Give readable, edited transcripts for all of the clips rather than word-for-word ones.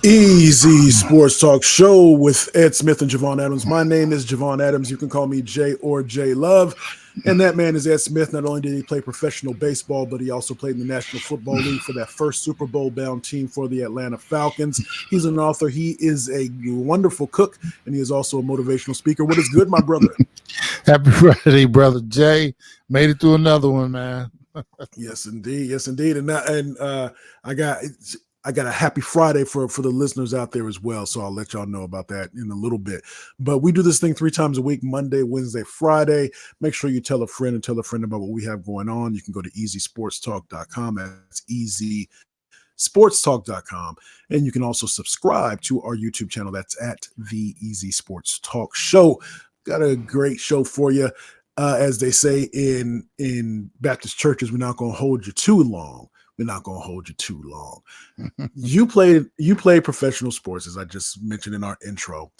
Easy Sports Talk Show with Ed Smith and Javon Adams. My name is Javon Adams. You can call me Jay or J Love. And that man is Ed Smith. Not only did he play professional baseball, but he also played in the National Football League for that first Super Bowl bound team for the Atlanta Falcons. He's an author. He is a wonderful cook, and he is also a motivational speaker. What is good, my brother? Happy Friday, brother Jay. Made it through another one, man. Yes, indeed. Yes, indeed. And I got a happy Friday for the listeners out there as well. So I'll let y'all know about that in a little bit. But we do this thing 3 times a week, Monday, Wednesday, Friday. Make sure you tell a friend about what we have going on. You can go to easysportstalk.com. That's easysportstalk.com. And you can also subscribe to our YouTube channel. That's at the Easy Sports Talk Show. Got a great show for you. As they say in Baptist churches, we're not going to hold you too long. We're not going to hold you too long. You played professional sports, as I just mentioned in our intro,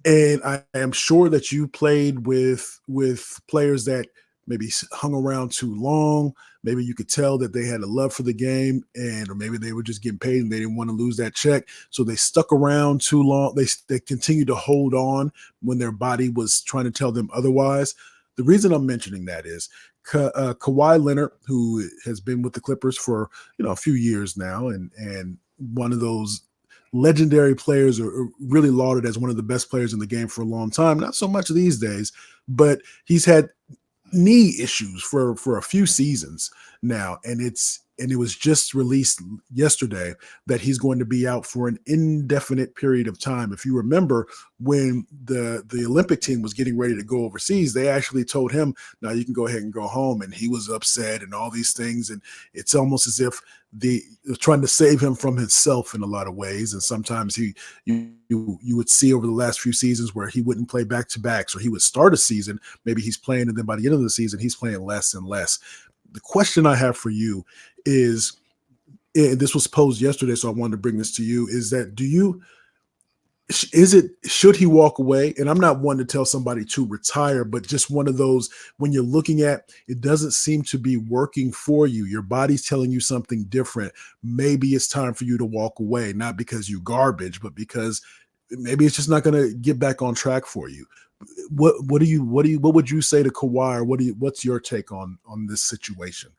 and I am sure that you played with players that maybe hung around too long. Maybe you could tell that they had a love for the game, or maybe they were just getting paid and they didn't want to lose that check, so they stuck around too long. They continued to hold on when their body was trying to tell them otherwise. The reason I'm mentioning that is Kawhi Leonard, who has been with the Clippers for a few years now, and one of those legendary players, or really lauded as one of the best players in the game for a long time. Not so much these days, but he's had knee issues for a few seasons now, and it was just released yesterday that he's going to be out for an indefinite period of time. If you remember, when the Olympic team was getting ready to go overseas, they actually told him, "Now you can go ahead and go home," and he was upset and all these things. And it's almost as if they're trying to save him from himself in a lot of ways. And sometimes you would see over the last few seasons where he wouldn't play back-to-backs, or he would start a season, maybe he's playing, and then by the end of the season, he's playing less and less. The question I have for you is, and this was posed yesterday, so I wanted to bring this to you, is that should he walk away? And I'm not one to tell somebody to retire, but just one of those, when you're looking at it doesn't seem to be working for you, your body's telling you something different. Maybe it's time for you to walk away, not because you garbage, but because maybe it's just not going to get back on track for you. What would you say to Kawhi, or what's your take on this situation?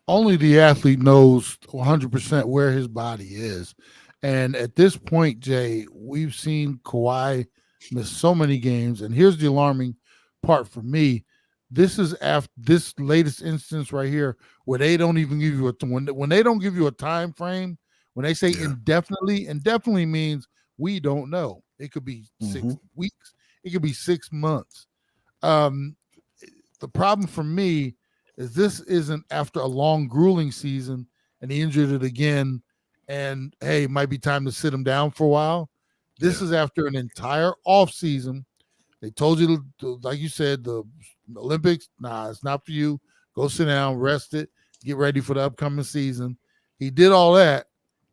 Only the athlete knows 100% where his body is. And at this point, Jay, we've seen Kawhi miss so many games. And here's the alarming part for me. This is after this latest instance right here, where they don't even give you when they don't give you a time frame. When they say indefinitely means we don't know. It could be 6 weeks. It could be 6 months. The problem for me is this isn't after a long, grueling season and he injured it again, and hey, it might be time to sit him down for a while. This is after an entire off season. They told you, like you said, the Olympics, nah, it's not for you. Go sit down, rest it, get ready for the upcoming season. He did all that,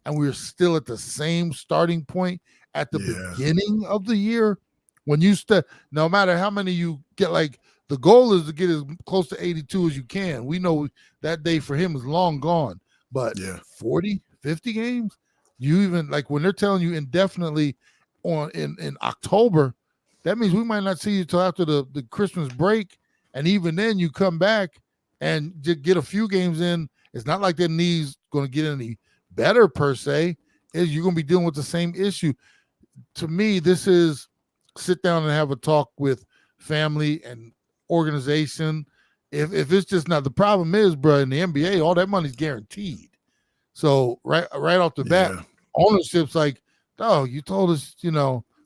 and we're still at the same starting point at the beginning of the year. When you no matter how many you get, like the goal is to get as close to 82 as you can. We know that day for him is long gone, but 40, 50 games, you even like when they're telling you indefinitely in October, that means we might not see you till after the Christmas break. And even then you come back and just get a few games in. It's not like their knee's going to get any better per se. You're going to be dealing with the same issue. To me, this is sit down and have a talk with family and organization. If it's just not, the problem is, bro, in the NBA, all that money's guaranteed. So right off the bat, ownership's like, oh, you told us,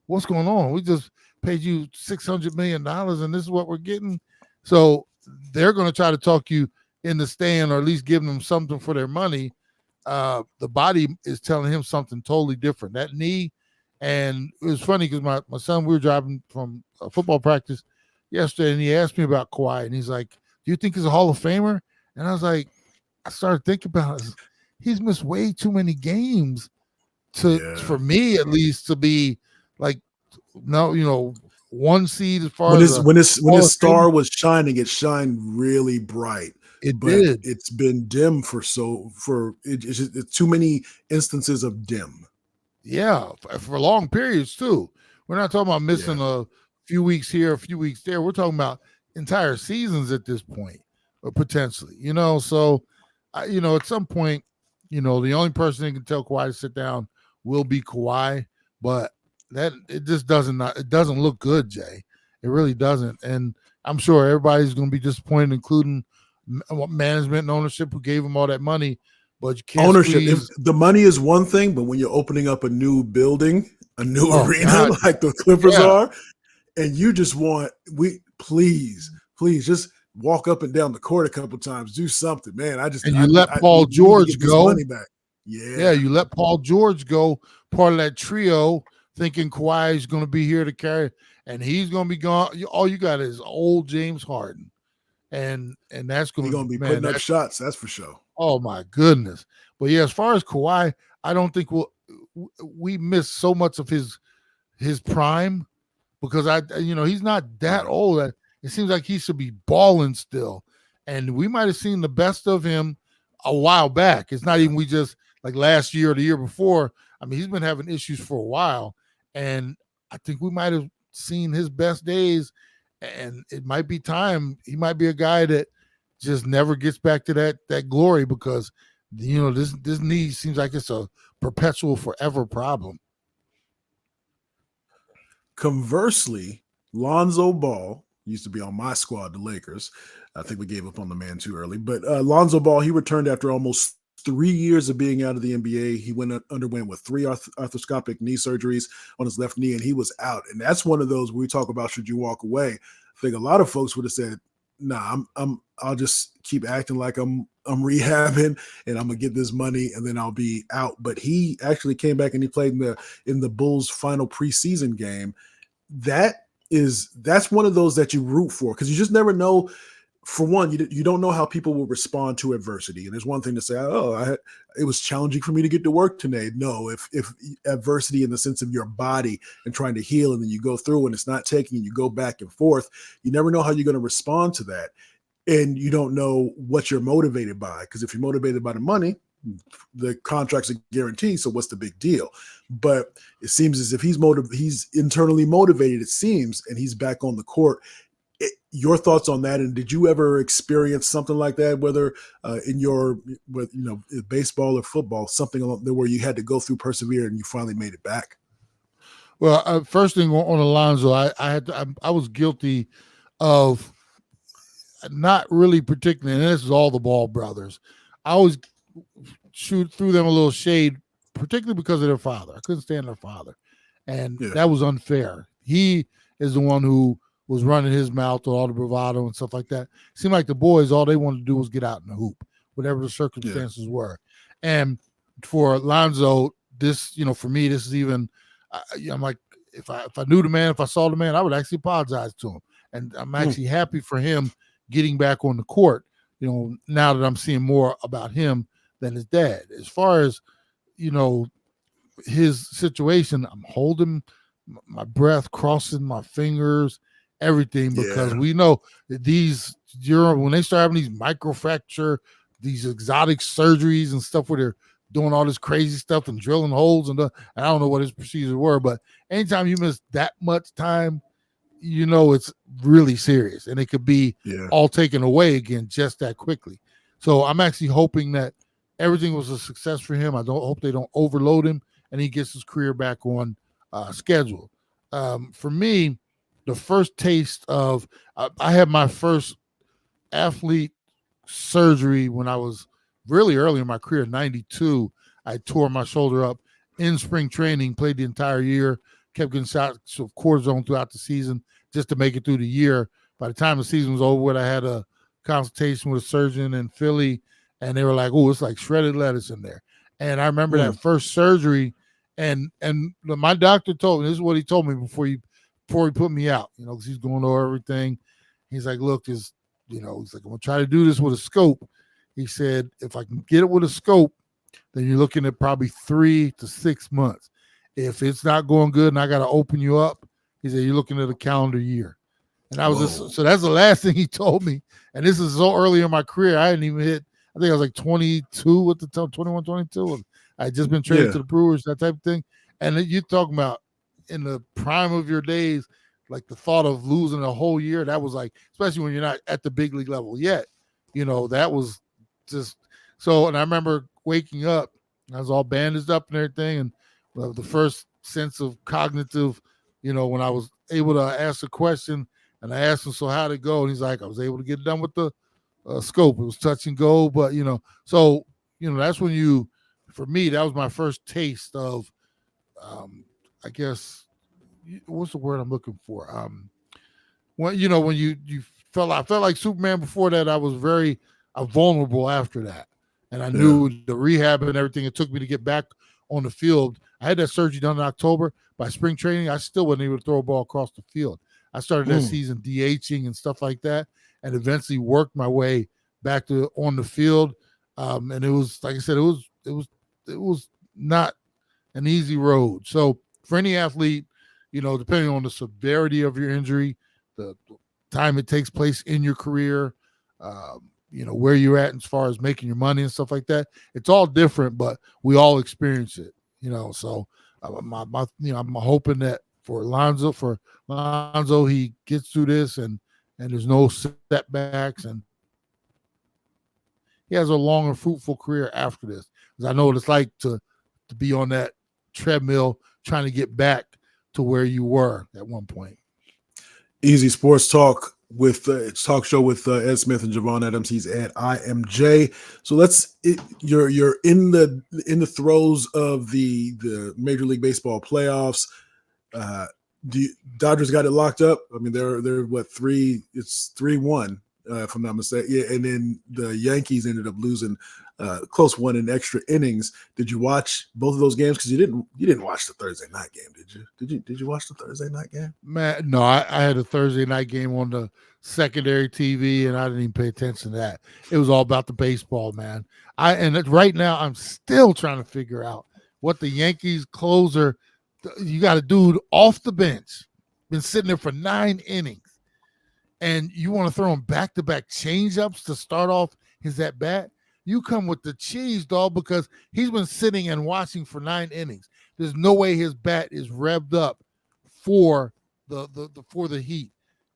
what's going on? We just paid you $600 million and this is what we're getting. So they're going to try to talk you into staying, or at least giving them something for their money. The body is telling him something totally different. That knee. And it was funny because my son, we were driving from a football practice yesterday, and he asked me about Kawhi, and he's like, do you think he's a Hall of Famer? And I was like, I started thinking about it. He's missed way too many games for me, at least, to be like, no, one seed as far as when his star was shining, it shined really bright. It did. It's been dim it's too many instances of dim. Yeah, for long periods too. We're not talking about missing Yeah. a few weeks here, a few weeks there. We're talking about entire seasons at this point, or potentially. So at some point, the only person that can tell Kawhi to sit down will be Kawhi, but that it just doesn't look good, Jay. It really doesn't, and I'm sure everybody's going to be disappointed, including management and ownership who gave him all that money. But you can't Ownership, if squeeze. the money is one thing, but when you're opening up a new building, a new Oh arena God, like the Clippers yeah. are, and you just want please just walk up and down the court a couple times, do something, man. And you let Paul we need to George get this go. money back. Yeah, Yeah, you let Paul George go, part of that trio, thinking Kawhi is going to be here to carry, and he's going to be gone. All you got is old James Harden, and that's going he's to gonna be man. putting up shots, that's for sure. Oh my goodness! But yeah, as far as Kawhi, I don't think we miss so much of his prime because he's not that old. It seems like he should be balling still, and we might have seen the best of him a while back. It's not even we just like last year or the year before. I mean, he's been having issues for a while, and I think we might have seen his best days, and it might be time. He might be a guy that just never gets back to that glory because this knee seems like it's a perpetual forever problem. Conversely, Lonzo Ball used to be on my squad, the Lakers. I think we gave up on the man too early, but Lonzo Ball, he returned after almost 3 years of being out of the NBA. He underwent with 3 arthroscopic knee surgeries on his left knee, and he was out. And that's one of those we talk about. Should you walk away? I think a lot of folks would have said, "Nah, I'll just keep acting like I'm rehabbing, and I'm gonna get this money, and then I'll be out." But he actually came back and he played in the Bulls' final preseason game. That's one of those that you root for because you just never know. For one, you don't know how people will respond to adversity, and there's one thing to say, "Oh, it was challenging for me to get to work today." No, if adversity in the sense of your body and trying to heal, and then you go through and it's not taking, and you go back and forth, you never know how you're going to respond to that, and you don't know what you're motivated by. Because if you're motivated by the money, the contract's a guarantee. So what's the big deal? But it seems as if he's internally motivated. It seems, and he's back on the court. Your thoughts on that? And did you ever experience something like that, whether in your baseball or football, something along there where you had to go through, persevere, and you finally made it back? Well, first thing on Alonzo, I was guilty of not really particularly, and this is all the Ball brothers. I always threw them a little shade, particularly because of their father. I couldn't stand their father, and that was unfair. He is the one who was running his mouth with all the bravado and stuff like that. It seemed like the boys, all they wanted to do was get out in the hoop, whatever the circumstances were. And for Lonzo, this, for me, this is even, I'm like, if I knew the man, if I saw the man, I would actually apologize to him. And I'm actually happy for him getting back on the court, now that I'm seeing more about him than his dad. As far as, his situation, I'm holding my breath, crossing my fingers, everything, because we know that when they start having these microfracture, these exotic surgeries and stuff where they're doing all this crazy stuff and drilling holes and I don't know what his procedures were, but anytime you miss that much time, it's really serious and it could be all taken away again just that quickly. So I'm actually hoping that everything was a success for him. I hope they don't overload him and he gets his career back on schedule. For me, the first taste of I had my first athlete surgery when I was really early in my career, 92. I tore my shoulder up in spring training, played the entire year, kept getting shots of cortisone throughout the season just to make it through the year. By the time the season was over with, I had a consultation with a surgeon in Philly, and they were like, "Oh, it's like shredded lettuce in there." And I remember that first surgery, and my doctor told me, this is what he told me before he put me out, because he's going over everything. He's like, "Look, he's like, I'm gonna try to do this with a scope." He said, "If I can get it with a scope, then you're looking at probably 3 to 6 months. If it's not going good and I got to open you up," he said, "you're looking at a calendar year." And I was so that's the last thing he told me. And this is so early in my career. I hadn't even hit, I think I was like 22 at the time, 21, 22. I had just been traded to the Brewers, that type of thing. And then you're talking about in the prime of your days, like the thought of losing a whole year, that was like, especially when you're not at the big league level yet, that was just so. And I remember waking up, I was all bandaged up and everything. And the first sense of cognitive, when I was able to ask a question and I asked him, so how'd it go? And he's like, I was able to get done with the scope. It was touch and go, but, so, that's when for me, that was my first taste of, I guess, what's the word I'm looking for? When you I felt like Superman before that. I was very vulnerable after that, and I knew the rehab and everything it took me to get back on the field. I had that surgery done in October. By spring training, I still wasn't able to throw a ball across the field. I started that season DHing and stuff like that, and eventually worked my way back to on the field. And it was, like I said, it was not an easy road. So for any athlete, depending on the severity of your injury, the time it takes place in your career, where you're at as far as making your money and stuff like that, it's all different, but we all experience it, So I'm hoping that for Lonzo, he gets through this and there's no setbacks and he has a long and fruitful career after this. Because I know what it's like to be on that treadmill trying to get back to where you were at one point. Easy Sports Talk with talk show with Ed Smith and Javon Adams. He's at IMJ. So you're in the throes of the Major League Baseball playoffs. Dodgers got it locked up. I mean, they're what, 3? It's 3-1 if I'm not mistaken. Yeah, and then the Yankees ended up losing close one in extra innings. Did you watch both of those games? Because you didn't watch the Thursday night game, did you? Did you watch the Thursday night game? Man, no, I had a Thursday night game on the secondary TV, and I didn't even pay attention to that. It was all about the baseball, man. Right now I'm still trying to figure out what the Yankees closer. You got a dude off the bench, been sitting there for 9 innings, and you want to throw him back-to-back change-ups to start off his at-bat? You come with the cheese, dog, because he's been sitting and watching for 9 innings. There's no way his bat is revved up for the heat.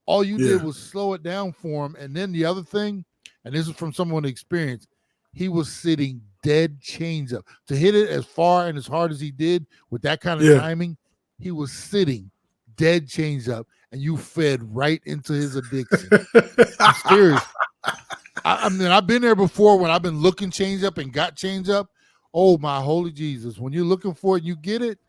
All you did was slow it down for him. And then the other thing, and this is from someone with experience, he was sitting dead changeup. To hit it as far and as hard as he did with that kind of timing, he was sitting dead changeup, and you fed right into his addiction. I'm serious. I mean, I've been there before when I've been looking changeup and got changeup. Oh, my holy Jesus. When you're looking for it, you get it.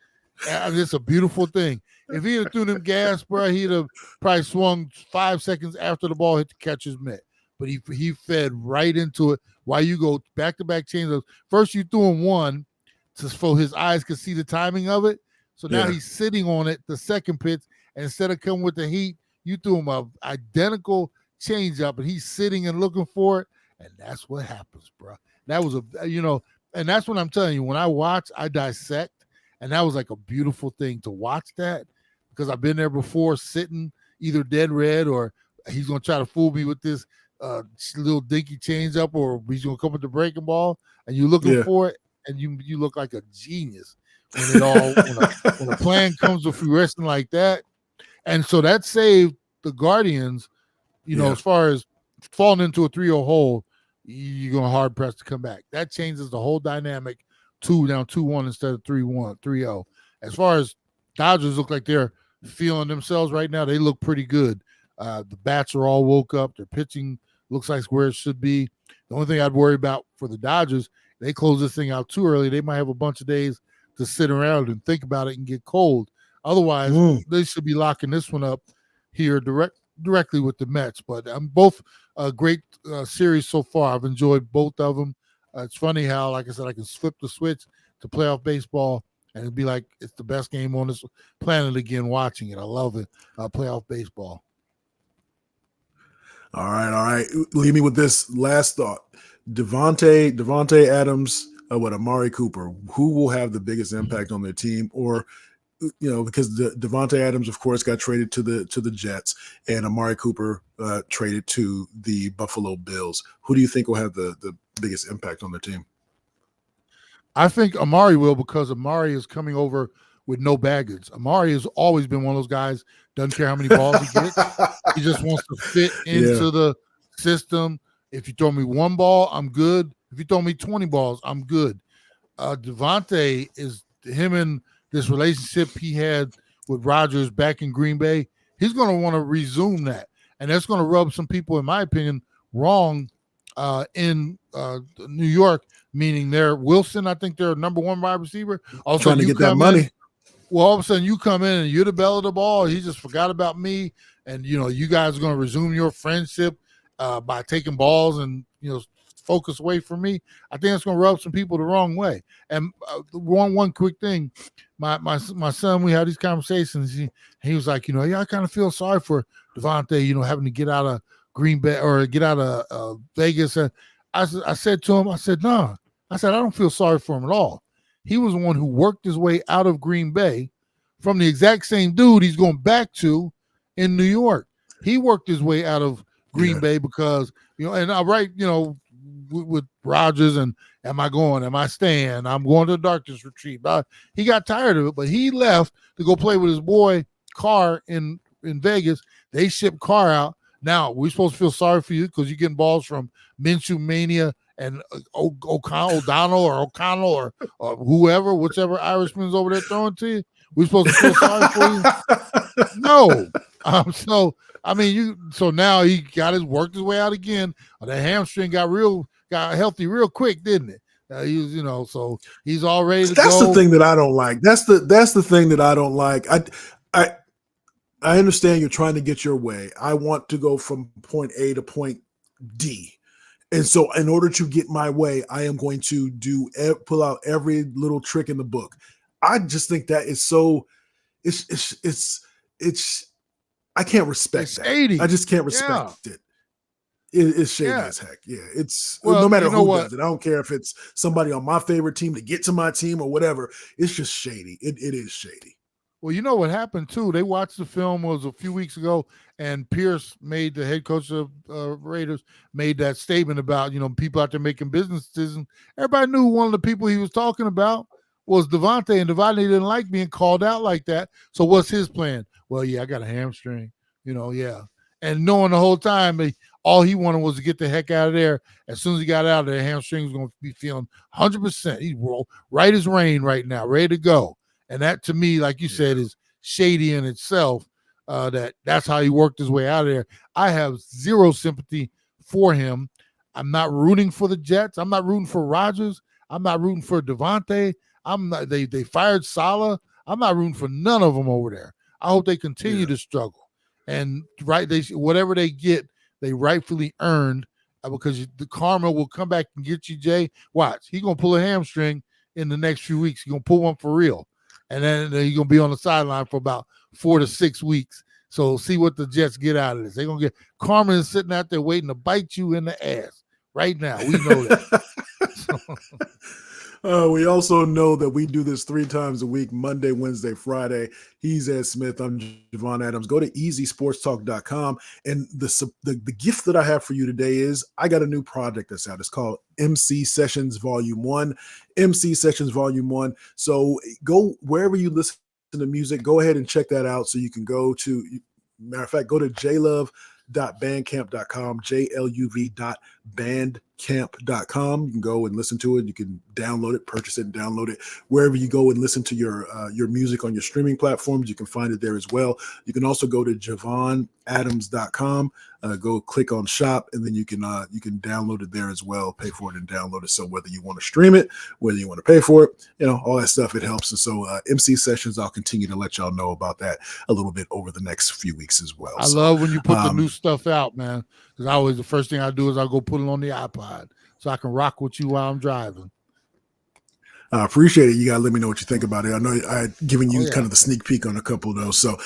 It's a beautiful thing. If he had threw them gas, bro, he'd have probably swung 5 seconds after the ball hit the catcher's mitt. But he fed right into it while you go back-to-back changeups. First, you threw him one so his eyes could see the timing of it. So now he's sitting on it, the second pitch, and instead of coming with the heat, you threw him an identical changeup, and he's sitting and looking for it, and that's what happens, bro. That was and that's what I'm telling you. When I watch, I dissect, and that was like a beautiful thing to watch that, because I've been there before, sitting either dead red or he's going to try to fool me with this little dinky changeup, or he's going to come with the breaking ball, and you're looking for it, and you look like a genius when when a plan comes to fruition like that. And so that saved the Guardians, as far as falling into a 3-0 hole, you're going to hard press to come back. That changes the whole dynamic. Down 2-1 instead of 3-0. As far as Dodgers look like they're feeling themselves right now, they look pretty good. The bats are all woke up. Their pitching looks like where it should be. The only thing I'd worry about for the Dodgers, they close this thing out too early. They might have a bunch of days to sit around and think about it and get cold. Otherwise, they should be locking this one up here directly with the Mets. But both a great series so far. I've enjoyed both of them. It's funny how, like I said, I can flip the switch to playoff baseball and it'd be like it's the best game on this planet again watching it. I love it, playoff baseball. All right. Leave me with this last thought. Devante Adams with Amari Cooper, who will have the biggest impact on their team? Or, because Devante Adams, of course, got traded to the Jets, and Amari Cooper traded to the Buffalo Bills. Who do you think will have the biggest impact on their team? I think Amari will, because Amari is coming over with no baggage. Amari has always been one of those guys, doesn't care how many balls he gets. He just wants to fit into the system. If you throw me one ball, I'm good. If you throw me 20 balls, I'm good. Devante is him in this relationship he had with Rodgers back in Green Bay. He's going to want to resume that. And that's going to rub some people, in my opinion, wrong in New York, meaning they're Wilson. I think they're number one wide receiver. Also, trying to get that money. All of a sudden you come in and you're the belle of the ball. He just forgot about me. And, you guys are going to resume your friendship by taking balls and, focus away from me. I think it's going to rub some people the wrong way. And one quick thing, my son, we had these conversations. He was like, I kind of feel sorry for Devante, having to get out of Green Bay or get out of Vegas. And I said to him, no. I said, I don't feel sorry for him at all. He was the one who worked his way out of Green Bay from the exact same dude he's going back to in New York. He worked his way out of Green Bay because, and I write, with Rodgers and am I staying? I'm going to the darkness retreat. He got tired of it, but he left to go play with his boy Carr in Vegas. They shipped Carr out. Now, we're supposed to feel sorry for you because you're getting balls from Minshew Mania and O'Donnell or whoever, whichever Irishman's over there throwing to you. We're supposed to feel sorry for you? No. So now he worked his way out again. The hamstring got healthy real quick, didn't it? So he's all ready to go. That's the thing that I don't like. That's the thing that I don't like. I understand you're trying to get your way. I want to go from point A to point D. And so in order to get my way, I am going to pull out every little trick in the book. I just think that is so it's I can't respect that. Shady. I just can't respect it. It's shady as heck. Yeah. No matter who does it. I don't care if it's somebody on my favorite team to get to my team or whatever. It's just shady. It is shady. Well, you know what happened too? They watched the film was a few weeks ago, and Pierce made the head coach of Raiders made that statement about people out there making business decisions. Everybody knew one of the people he was talking about was Devante, and Devante didn't like being called out like that. So what's his plan? Well, I got a hamstring, and knowing the whole time all he wanted was to get the heck out of there. As soon as he got out of there, hamstring was going to be feeling 100%. He's right as rain right now, ready to go. And that, to me, like you said, is shady in itself. That's how he worked his way out of there. I have zero sympathy for him. I'm not rooting for the Jets. I'm not rooting for Rodgers. I'm not rooting for Devante. I'm not. They fired Saleh. I'm not rooting for none of them over there. I hope they continue to struggle. And whatever they get, they rightfully earned because the karma will come back and get you, Jay. Watch, he's gonna pull a hamstring in the next few weeks. He's gonna pull one for real. And then you're going to be on the sideline for about 4 to 6 weeks. So see what the Jets get out of this. They're going to get Carmen sitting out there waiting to bite you in the ass right now. We know that. We also know that we do this 3 times a week, Monday, Wednesday, Friday. He's Ed Smith. I'm Javon Adams. Go to easysportstalk.com. And the gift that I have for you today is I got a new project that's out. It's called MC Sessions Volume 1. MC Sessions Volume 1. So go wherever you listen to music, go ahead and check that out. So you can go to, matter of fact, go to jlove.bandcamp.com, jluv.bandcamp.com. You can go and listen to it. You can download it, purchase it, and download it. Wherever you go and listen to your music on your streaming platforms, you can find it there as well. You can also go to javonadams.com, go click on shop, and then you can download it there as well, pay for it and download it. So whether you want to stream it, whether you want to pay for it, all that stuff, it helps. And so MC Sessions, I'll continue to let y'all know about that a little bit over the next few weeks as well. I love when you put the new stuff out, man, because the first thing I do is I go put it on the iPod so I can rock with you while I'm driving. I appreciate it. You gotta let me know what you think about it. I know I've given you kind of the sneak peek on a couple of those. So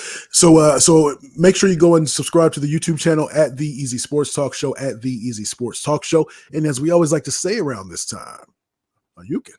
make sure you go and subscribe to the YouTube channel at The Easy Sports Talk Show, at The Easy Sports Talk Show. And as we always like to say around this time, you can